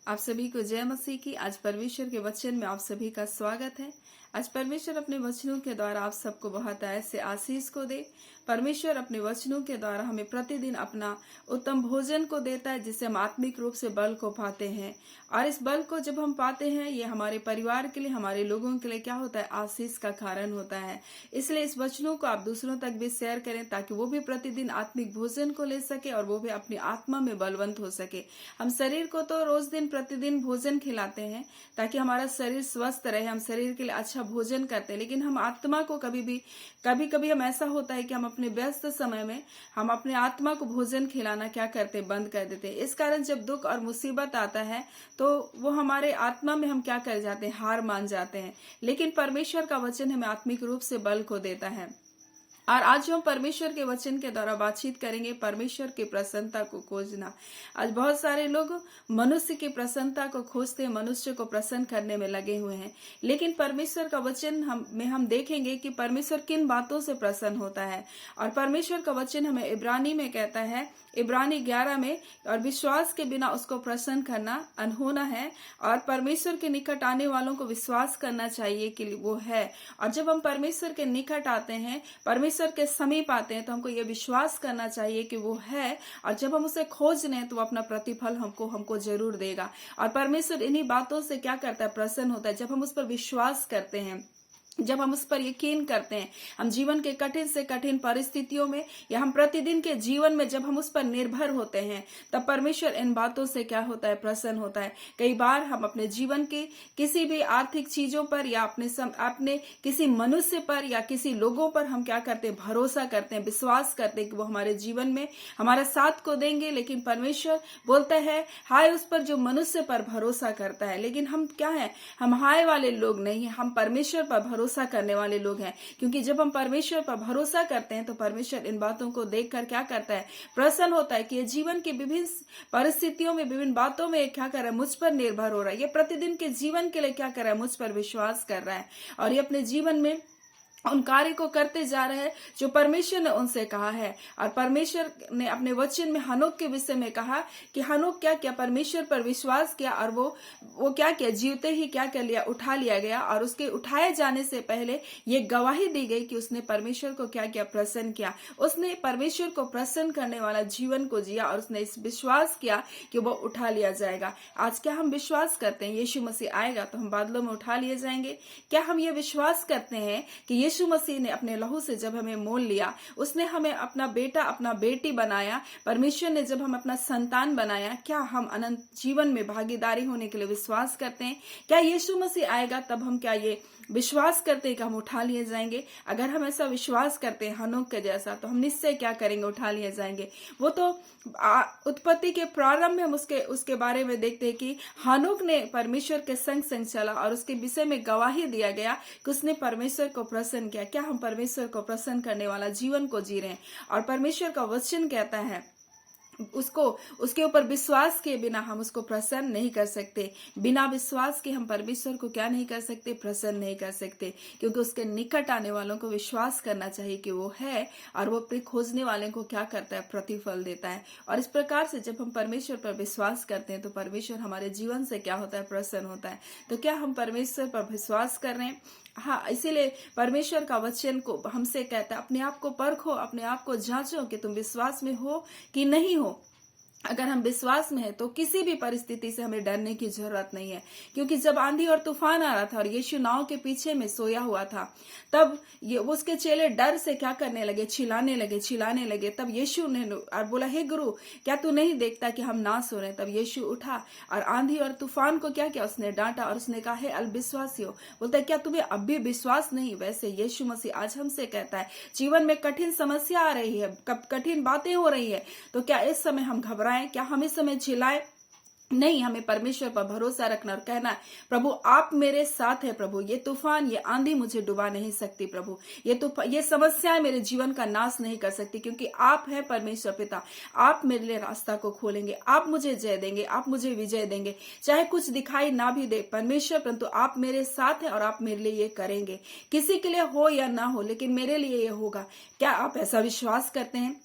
आप सभी को जय मसीह की। आज परमेश्वर के वचन में आप सभी का स्वागत है। आज परमेश्वर अपने वचनों के द्वारा आप सबको बहुत ऐसे आशीष को दे। परमेश्वर अपने वचनों के द्वारा हमें प्रतिदिन अपना उत्तम भोजन को देता है, जिससे हम आत्मिक रूप से बल को पाते हैं। और इस बल को जब हम पाते हैं, ये हमारे परिवार के लिए, हमारे लोगों के लिए क्या होता है, आशीष का कारण होता है। इसलिए इस वचनों को आप दूसरों तक भी शेयर करें, ताकि वो भी प्रतिदिन आत्मिक भोजन को ले सके और वो भी अपनी आत्मा में बलवंत हो सके। हम शरीर को तो रोज दिन प्रतिदिन भोजन खिलाते हैं ताकि हमारा शरीर स्वस्थ रहे, हम शरीर के लिए अच्छा भोजन करते हैं, लेकिन हम आत्मा को कभी कभी हम ऐसा होता है कि हम अपने व्यस्त समय में हम अपने आत्मा को भोजन खिलाना क्या करते हैं, बंद कर देते हैं। इस कारण जब दुख और मुसीबत आता है तो वो हमारे आत्मा में हम क्या कर जाते हैं, हार मान जाते हैं। लेकिन परमेश्वर का वचन हमें आत्मिक रूप से बल को देता है। और आज हम परमेश्वर के वचन के द्वारा बातचीत करेंगे, परमेश्वर की प्रसन्नता को खोजना। आज बहुत सारे लोग मनुष्य की प्रसन्नता को खोजते हैं, मनुष्य को प्रसन्न करने में लगे हुए हैं, लेकिन परमेश्वर का वचन हम देखेंगे कि परमेश्वर किन बातों से प्रसन्न होता है। और परमेश्वर का वचन हमें इब्रानी में कहता है, इब्रानी 11 में, और विश्वास के बिना उसको प्रसन्न करना अनहोना है, और परमेश्वर के निकट आने वालों को विश्वास करना चाहिए कि वो है। और जब हम परमेश्वर के निकट आते हैं, परमेश्वर के समीप आते हैं, तो हमको ये विश्वास करना चाहिए कि वो है, और जब हम उसे खोज रहे हैं तो वो अपना प्रतिफल हमको जरूर देगा। और परमेश्वर इन्हीं बातों से क्या करता है, प्रसन्न होता है। जब हम उस पर विश्वास करते हैं, जब हम उस पर यकीन करते हैं, हम जीवन के कठिन से कठिन परिस्थितियों में या हम प्रतिदिन के जीवन में जब हम उस पर निर्भर होते हैं, तब परमेश्वर इन बातों से क्या होता है, प्रसन्न होता है। कई बार हम अपने जीवन के किसी भी आर्थिक चीजों पर या अपने किसी मनुष्य पर या किसी लोगों पर हम क्या करते हैं, भरोसा करते हैं, विश्वास करते हैं कि वो हमारे जीवन में हमारा साथ को देंगे। लेकिन परमेश्वर बोलता है, हाय उस पर जो मनुष्य पर भरोसा करता है। लेकिन हम क्या है, हम हाय वाले लोग नहीं, हम परमेश्वर पर भरोसा करने वाले लोग हैं। क्योंकि जब हम परमेश्वर पर भरोसा करते हैं तो परमेश्वर इन बातों को देखकर क्या करता है, प्रसन्न होता है कि ये जीवन की विभिन्न परिस्थितियों में, विभिन्न बातों में क्या कर रहा है, मुझ पर निर्भर हो रहा है। ये प्रतिदिन के जीवन के लिए क्या कर रहा है, मुझ पर विश्वास कर रहा है, और ये अपने जीवन में उन कार्य को करते जा रहे हैं जो परमेश्वर ने उनसे कहा है। और परमेश्वर ने अपने वचन में हनोक के विषय में कहा कि हनोक क्या किया, परमेश्वर पर विश्वास किया, और वो क्या किया, जीवते ही क्या कर लिया, उठा लिया गया। और उसके उठाए जाने से पहले ये गवाही दी गई कि उसने परमेश्वर को क्या किया, प्रसन्न किया। उसने परमेश्वर को प्रसन्न करने वाला जीवन को जिया, और उसने इस विश्वास किया कि वो उठा लिया जाएगा। आज क्या हम विश्वास करते हैं, यीशु मसीह आएगा तो हम बादलों में उठा लिए जाएंगे? क्या हम ये विश्वास करते हैं कि यीशु मसीह ने अपने लहू से जब हमें मोल लिया, उसने हमें अपना बेटा, अपना बेटी बनाया, परमेश्वर ने जब हम अपना संतान बनाया, क्या हम अनंत जीवन में भागीदारी होने के लिए विश्वास करते हैं? क्या यीशु मसीह आएगा तब हम क्या ये विश्वास करते हैं कि हम उठा लिए जाएंगे? अगर हम ऐसा विश्वास करते हैं हनोक के जैसा, तो हम निश्चय क्या करेंगे, उठा लिए जाएंगे। वो तो उत्पत्ति के प्रारंभ में हम उसके बारे में देखते हैं कि हनोक ने परमेश्वर के संग संग चला, और उसके विषय में गवाही दिया गया कि उसने परमेश्वर को प्रसन्न किया। क्या हम परमेश्वर को प्रसन्न करने वाला जीवन को जी रहे हैं? और परमेश्वर का वचन कहता है, उसके ऊपर विश्वास के बिना हम उसको प्रसन्न नहीं कर सकते। बिना विश्वास के हम परमेश्वर को क्या नहीं कर सकते, प्रसन्न नहीं कर सकते। क्योंकि उसके निकट आने वालों को विश्वास करना चाहिए कि वो है, और वो अपने खोजने वाले को क्या करता है, प्रतिफल देता है। और इस प्रकार से जब हम परमेश्वर पर विश्वास करते हैं तो परमेश्वर हमारे जीवन से क्या होता है, प्रसन्न होता है। तो क्या हम परमेश्वर पर विश्वास कर रहे हैं? हाँ, इसीलिए परमेश्वर का वचन को हमसे कहता है, अपने आप को परखो, अपने आप को जांचो कि तुम विश्वास में हो कि नहीं हो। अगर हम विश्वास में है तो किसी भी परिस्थिति से हमें डरने की जरूरत नहीं है। क्योंकि जब आंधी और तूफान आ रहा था और यीशु नाव के पीछे में सोया हुआ था, तब ये उसके चेले डर से क्या करने लगे, चिल्लाने लगे। तब यीशु ने और बोला, हे गुरु, क्या तू नहीं देखता कि हम ना सो रहे? तब यीशु उठा और आंधी और तूफान को क्या किया, उसने डांटा, और उसने कहा, हे अल्पविश्वासियों, बोलता है क्या तुम्हें अब भी विश्वास नहीं? वैसे यीशु मसीह आज हमसे कहता है, जीवन में कठिन समस्या आ रही है, कठिन बातें हो रही है, तो क्या इस समय हम घबराएं? क्या हम इस समय चिल्लाएं? नहीं, हमें परमेश्वर पर भरोसा रखना और कहना, प्रभु आप मेरे साथ है। प्रभु ये तूफान, ये आंधी मुझे डुबा नहीं सकती। प्रभु ये समस्याएं मेरे जीवन का नाश नहीं कर सकती, क्योंकि आप हैं परमेश्वर पिता। आप मेरे लिए रास्ता को खोलेंगे, आप मुझे जय देंगे, आप मुझे विजय देंगे। चाहे कुछ दिखाई ना भी दे परमेश्वर, परंतु आप मेरे साथ हैं और आप मेरे लिए ये करेंगे। किसी के लिए हो या ना हो, लेकिन मेरे लिए ये होगा। क्या आप ऐसा विश्वास करते हैं?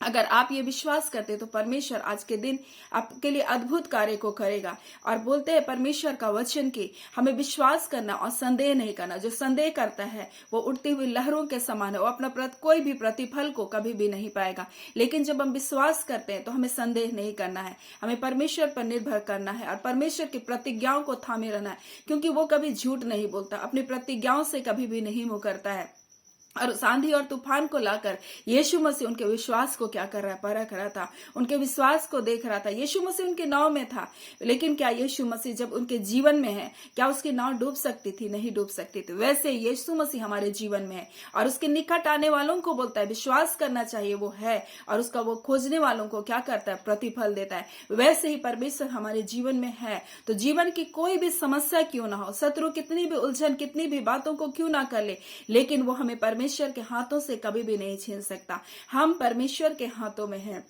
अगर आप ये विश्वास करते तो परमेश्वर आज के दिन आपके लिए अद्भुत कार्य को करेगा। और बोलते हैं परमेश्वर का वचन की हमें विश्वास करना और संदेह नहीं करना। जो संदेह करता है वो उठती हुई लहरों के समान है, वो अपना कोई भी प्रतिफल को कभी भी नहीं पाएगा। लेकिन जब हम विश्वास करते हैं तो हमें संदेह नहीं करना है, हमें परमेश्वर पर निर्भर करना है और परमेश्वर की प्रतिज्ञाओं को थामे रहना है, क्योंकि वो कभी झूठ नहीं बोलता, अपनी प्रतिज्ञाओं से कभी भी नहीं मुकरता है। और उस आंधी और तूफान को लाकर यीशु मसीह उनके विश्वास को क्या कर रहा है, परख रहा था, उनके विश्वास को देख रहा था। यीशु मसीह उनके नाव में था, लेकिन क्या यीशु मसीह जब उनके जीवन में है, क्या उसकी नाव डूब सकती थी? नहीं डूब सकती थी। वैसे यीशु मसीह हमारे जीवन में है और उसके निकट आने वालों को बोलता है विश्वास करना चाहिए, वो है, और उसका वो खोजने वालों को क्या करता है? प्रतिफल देता है। वैसे ही परमेश्वर हमारे जीवन में है, तो जीवन की कोई भी समस्या क्यों ना हो, शत्रु कितनी भी उलझन, कितनी भी बातों को क्यों ना कर ले, लेकिन वो हमें परमेश्वर के हाथों से कभी भी नहीं छीन सकता। हम परमेश्वर के हाथों में हैं,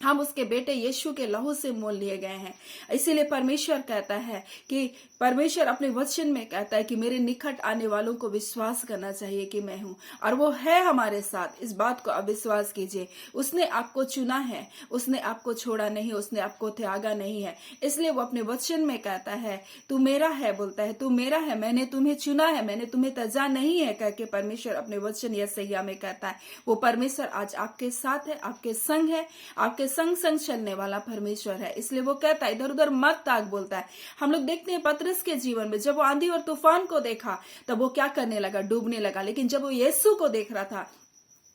हम उसके बेटे यीशु के लहू से मोल लिए गए हैं। इसीलिए परमेश्वर कहता है कि परमेश्वर अपने वचन में कहता है कि मेरे निकट आने वालों को विश्वास करना चाहिए कि मैं हूं, और वो है हमारे साथ। इस बात को आप विश्वास कीजिए। उसने आपको चुना है, उसने आपको छोड़ा नहीं, उसने आपको त्यागा नहीं है। इसलिए वो अपने वचन में कहता है तू मेरा है, बोलता है तू मेरा है, मैंने तुम्हें चुना है, मैंने तुम्हें तजा नहीं है, करके परमेश्वर अपने वचन यशायाह में कहता है। वो परमेश्वर आज आपके साथ है, आपके संग है, आपके संग संग चलने वाला परमेश्वर है। इसलिए वो कहता है इधर उधर मत ताक, बोलता है। हम लोग देखते हैं पतरस के जीवन में जब वो आंधी और तूफान को देखा तब वो क्या करने लगा? डूबने लगा। लेकिन जब वो यीशु को देख रहा था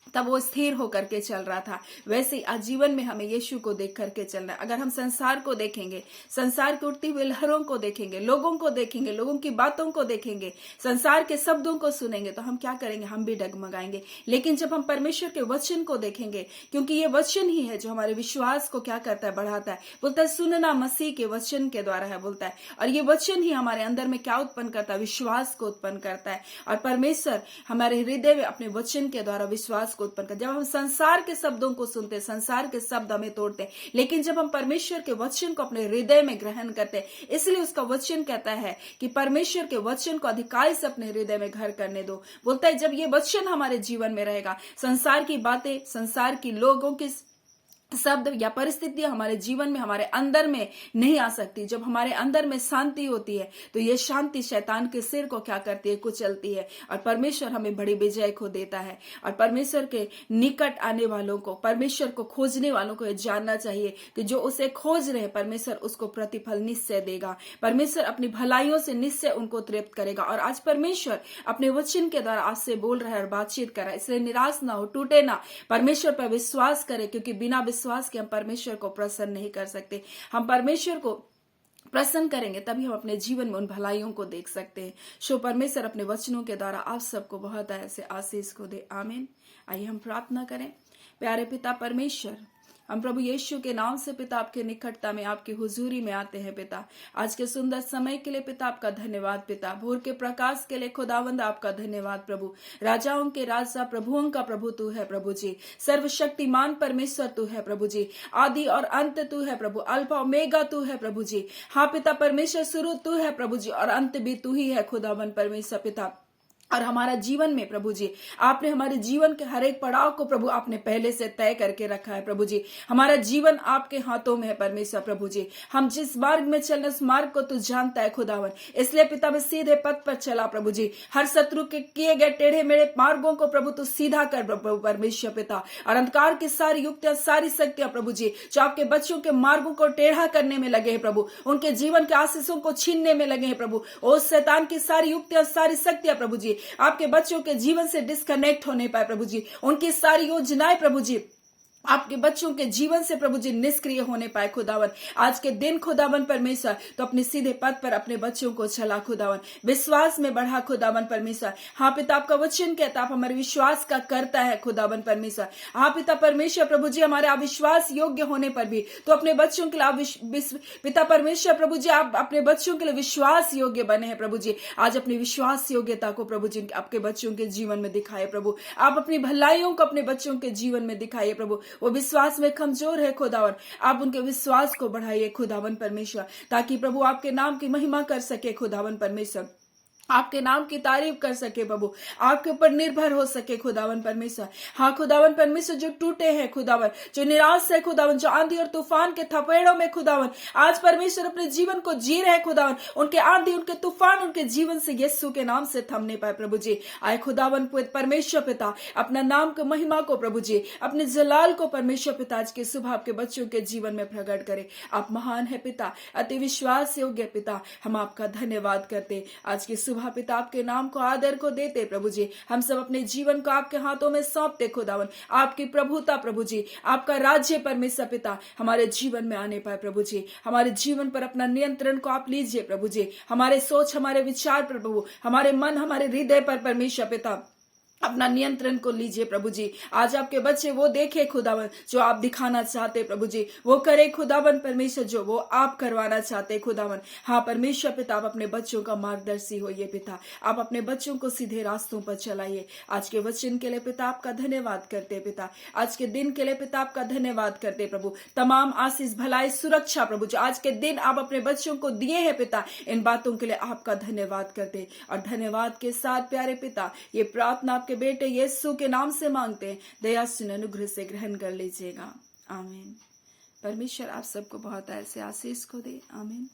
तब वो स्थिर होकर के चल रहा था। वैसे ही आज जीवन में हमें यीशु को देख करके चलना है। अगर हम संसार को देखेंगे, संसार की उठती हुई लहरों को देखेंगे, लोगों को देखेंगे, लोगों की बातों को देखेंगे, संसार के शब्दों को सुनेंगे, तो हम क्या करेंगे? हम भी डगमगाएंगे। लेकिन जब हम परमेश्वर के वचन को देखेंगे, क्योंकि ये वचन ही है जो हमारे विश्वास को क्या करता है? बढ़ाता है। बोलता है सुनना मसीह के वचन के द्वारा है, बोलता है, और ये वचन ही हमारे अंदर में क्या उत्पन्न करता है? विश्वास को उत्पन्न करता है। और परमेश्वर हमारे हृदय में अपने वचन के द्वारा विश्वास उत्पन्न कर। जब हम संसार के शब्दों को सुनते, संसार के शब्द हमें तोड़ते, लेकिन जब हम परमेश्वर के वचन को अपने हृदय में ग्रहण करते, इसलिए उसका वचन कहता है कि परमेश्वर के वचन को अधिकार से अपने हृदय में घर करने दो। बोलता है जब ये वचन हमारे जीवन में रहेगा, संसार की बातें, संसार की लोगों की शब्द या परिस्थितियां हमारे जीवन में, हमारे अंदर में नहीं आ सकती। जब हमारे अंदर में शांति होती है तो ये शांति शैतान के सिर को क्या करती है? कुचलती है, और परमेश्वर हमें बड़ी विजय को देता है। और परमेश्वर के निकट आने वालों को, परमेश्वर को खोजने वालों को ये जानना चाहिए कि जो उसे खोज रहे परमेश्वर उसको प्रतिफल निश्चय देगा। परमेश्वर अपनी भलाइयों से निश्चय उनको तृप्त करेगा। और आज परमेश्वर अपने वचन के द्वारा आपसे बोल रहा है और बातचीत कर रहा है। इसलिए निराश ना हो, टूटे ना, परमेश्वर पर विश्वास करें, क्योंकि बिना विश्वास के हम परमेश्वर को प्रसन्न नहीं कर सकते। हम परमेश्वर को प्रसन्न करेंगे तभी हम अपने जीवन में उन भलाइयों को देख सकते हैं। सो परमेश्वर अपने वचनों के द्वारा आप सबको बहुत ऐसे आशीष को दे। आमीन। आइए हम प्रार्थना करें। प्यारे पिता परमेश्वर, हम प्रभु यीशु के नाम से पिता आपके निकटता में, आपकी हुजूरी में आते हैं पिता। आज के सुंदर समय के लिए पिता आपका धन्यवाद पिता। भोर के प्रकाश के लिए खुदावंद आपका धन्यवाद प्रभु। राजाओं के राजा, प्रभुओं का प्रभु तू है प्रभु जी। सर्वशक्तिमान परमेश्वर तू है प्रभु जी। आदि और अंत तू है प्रभु। अल्फा ओमेगा तू है प्रभु जी। हाँ पिता परमेश्वर, शुरू तू है प्रभु जी और अंत भी तू ही है खुदावंद परमेश्वर पिता। और हमारा जीवन में प्रभु जी, आपने हमारे जीवन के हर एक पड़ाव को प्रभु आपने पहले से तय करके रखा है प्रभु जी। हमारा जीवन आपके हाथों में है परमेश्वर प्रभु जी। हम जिस मार्ग में चलने उस मार्ग को तू जानता है खुदावन। इसलिए पिता में सीधे पथ पर चला प्रभु जी। हर शत्रु के किए गए टेढ़े मेढ़े मार्गों को प्रभु तू सीधा कर प्रभु परमेश्वर पिता। और अंधकार की सारी युक्तियां, सारी शक्तियां प्रभु जी जो आपके बच्चों के मार्गों को टेढ़ा करने में लगे हैं प्रभु, उनके जीवन के आशीषों को छीनने में लगे हैं प्रभु। ओ शैतान की सारी युक्तियां, सारी शक्तियां प्रभु जी आपके बच्चों के जीवन से डिस्कनेक्ट होने पाए प्रभु जी। उनकी सारी योजनाएं प्रभु जी आपके बच्चों के जीवन से प्रभु जी निष्क्रिय होने पाए खुदावन। आज के दिन खुदावन परमेश्वर तो अपने सीधे पथ पर अपने बच्चों को चला खुदावन, विश्वास में बढ़ा खुदावन परमेश्वर। हाँ पिता आपका वचन कहता आप हमारे विश्वास का करता है खुदावन परमेश्वर। हाँ पिता परमेश्वर प्रभु जी हमारे अविश्वास योग्य होने पर भी तो अपने बच्चों के लिए पिता परमेश्वर प्रभु जी आप अपने बच्चों के लिए विश्वास योग्य बने हैं प्रभु जी। आज अपनी विश्वास योग्यता को प्रभु जी आपके बच्चों के जीवन में दिखाए प्रभु। आप अपनी भलाइयों को अपने बच्चों के जीवन में दिखाइए प्रभु। वो विश्वास में कमजोर है खुदावन, आप उनके विश्वास को बढ़ाइए खुदावन परमेश्वर, ताकि प्रभु आपके नाम की महिमा कर सके खुदावन परमेश्वर। आपके नाम की तारीफ कर सके प्रभु, आपके ऊपर निर्भर हो सके खुदावन परमेश्वर। हाँ खुदावन परमेश्वर, जो टूटे हैं खुदावन, जो निराश है खुदावन, जो आंधी और तूफान के थपेड़ों में खुदावन आज परमेश्वर अपने जीवन को जी रहे हैं खुदावन, उनके आंधी उनके तूफान उनके जीवन से यीशु के नाम से थमने पाए प्रभु जी। आए खुदावन परमेश्वर पिता, अपना नाम को महिमा को प्रभु जी, अपने जलाल को परमेश्वर पिता आज के सुबह आपके बच्चों के जीवन में प्रकट करे। आप महान है पिता, अति विश्वास योग्य पिता, हम आपका धन्यवाद करते आज के सुबह पिता, आपके नाम को आदर को देते प्रभु जी। हम सब अपने जीवन को आपके हाथों में सौंपते खुदावन, आपकी प्रभुता प्रभु जी, आपका राज्य परमेश्वर पिता हमारे जीवन में आने पाए प्रभु जी। हमारे जीवन पर अपना नियंत्रण को आप लीजिए प्रभु जी, हमारे सोच हमारे विचार पर प्रभु, हमारे मन हमारे हृदय पर परमेश्वर पिता अपना नियंत्रण को लीजिए प्रभु जी। आज आपके बच्चे वो देखे खुदावन जो आप दिखाना चाहते प्रभु जी, वो करे खुदावन परमेश्वर जो वो आप करवाना चाहते खुदावन। हाँ परमेश्वर पिता, आप अपने बच्चों का मार्गदर्शी होइए पिता, आप अपने बच्चों को सीधे रास्तों पर चलाइए। आज के वचन के लिए पिता आपका धन्यवाद करते पिता, आज के दिन के लिए पिता आपका धन्यवाद करते प्रभु। तमाम आशीष भलाई सुरक्षा प्रभु जो आज के दिन आप अपने बच्चों को दिए हैं पिता, इन बातों के लिए आपका धन्यवाद करते। और धन्यवाद के साथ प्यारे पिता, ये प्रार्थना आपके बेटे यीशु के नाम से मांगते हैं, दया सुन अनुग्रह से ग्रहण कर लीजिएगा। आमीन। परमेश्वर आप सबको बहुत ऐसे आशीष को दे। आमीन।